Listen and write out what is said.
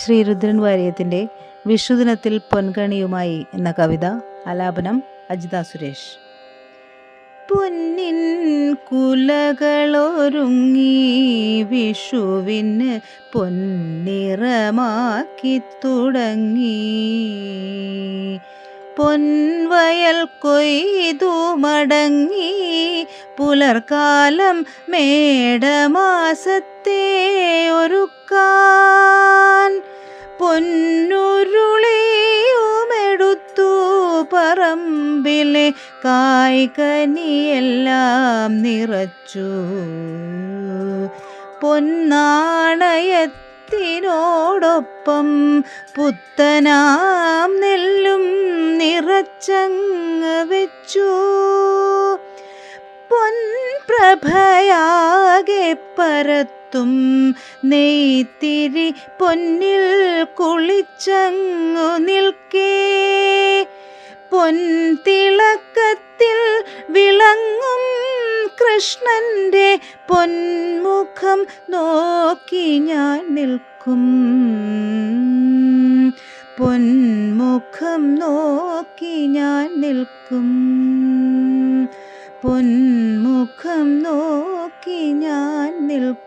ശ്രീ രുദ്രൻ വാര്യത്തിൻ്റെ വിഷുദിനത്തിൽ പൊൻകണിയുമായി എന്ന കവിത. ആലാപനം അജിത സുരേഷ്. പൊന്നിൻ കുലകളൊരുങ്ങി വിഷുവിന് പൊന്നിറമാക്കി തുടങ്ങി. പൊൻവയൽ കൊയ്തു മടങ്ങി പുലർക്കാലം മേടമാസത്തെ ഒരുക്കാൻ. പൊന്നുരുളിയുമെടുത്തു പറമ്പിലെ കായ്കനിയെല്ലാം നിറച്ചു. പൊന്നാണയത്തിനോടൊപ്പം പുത്തനാം നെല്ലും നിറച്ചങ്ങ് വെച്ചു. പൊൻപ്രഭയാകെ പരത്തും നെയ്ത്തിരി പൊന്നിൽ കുളിച്ചങ്ങു നിൽക്കേ. പൊൻതിളക്കത്തിൽ വിളങ്ങും കൃഷ്ണന്റെ പൊന്മുഖം നോക്കി ഞാൻ നിൽക്കും. പൊന്മുഖം നോക്കി ഞാൻ നിൽക്കും. പൊന്മുഖം നോക്കി ഞാൻ നിൽക്കും.